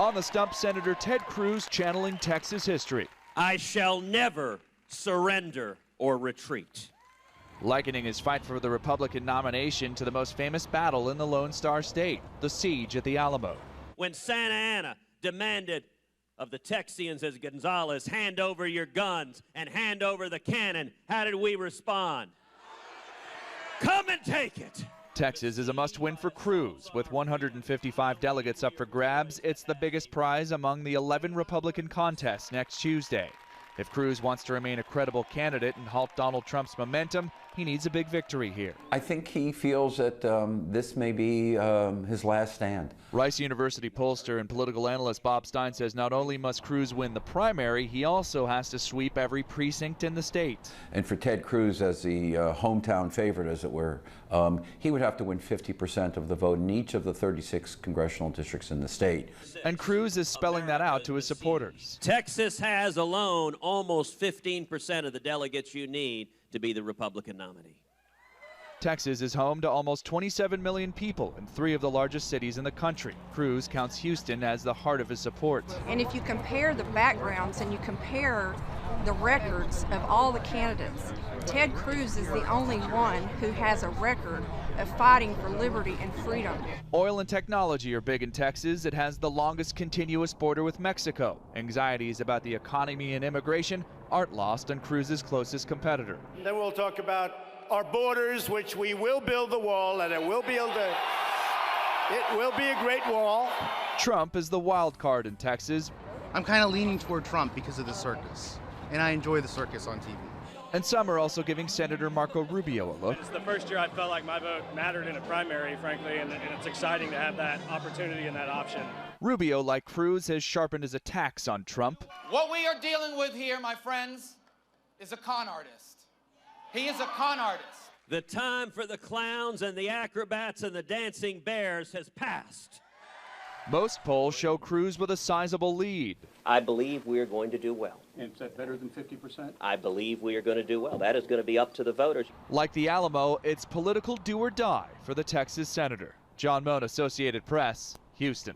On the stump, Senator Ted Cruz channeling Texas history. I shall never surrender or retreat. Likening his fight for the Republican nomination to the most famous battle in the Lone Star State, the siege at the Alamo. When Santa Anna demanded of the Texians as Gonzales, hand over your guns and hand over the cannon, how did we respond? Come and take it. Texas is a must-win for Cruz. With 155 delegates up for grabs, it's the biggest prize among the 11 Republican contests next Tuesday. If Cruz wants to remain a credible candidate and halt Donald Trump's momentum, he needs a big victory here. I think he feels that this may be his last stand. Rice University pollster and political analyst Bob Stein says not only must Cruz win the primary, he also has to sweep every precinct in the state. And for Ted Cruz, as the hometown favorite, as it were, he would have to win 50% of the vote in each of the 36 congressional districts in the state. And Cruz is spelling that out to his supporters. Texas has alone almost 15% of the delegates you need to be the Republican nominee. Texas is home to almost 27 million people in 3 of the largest cities in the country. Cruz counts Houston as the heart of his support. And if you compare the backgrounds and you compare the records of all the candidates, Ted Cruz is the only one who has a record of fighting for liberty and freedom. Oil and technology are big in Texas. It has the longest continuous border with Mexico. Anxieties about the economy and immigration aren't lost on Cruz's closest competitor. Then we'll talk about our borders, which we will build the wall, and it will be a great wall. Trump is the wild card in Texas. I'm kind of leaning toward Trump because of the circus, and I enjoy the circus on TV. And some are also giving Senator Marco Rubio a look. It's the first year I felt like my vote mattered in a primary, frankly, and it's exciting to have that opportunity and that option. Rubio, like Cruz, has sharpened his attacks on Trump. What we are dealing with here, my friends, is a con artist. He is a con artist. The time for the clowns and the acrobats and the dancing bears has passed. Most polls show Cruz with a sizable lead. I believe we are going to do well. And is that better than 50%? I believe we are going to do well. That is going to be up to the voters. Like the Alamo, it's political do or die for the Texas senator. John Moan, Associated Press, Houston.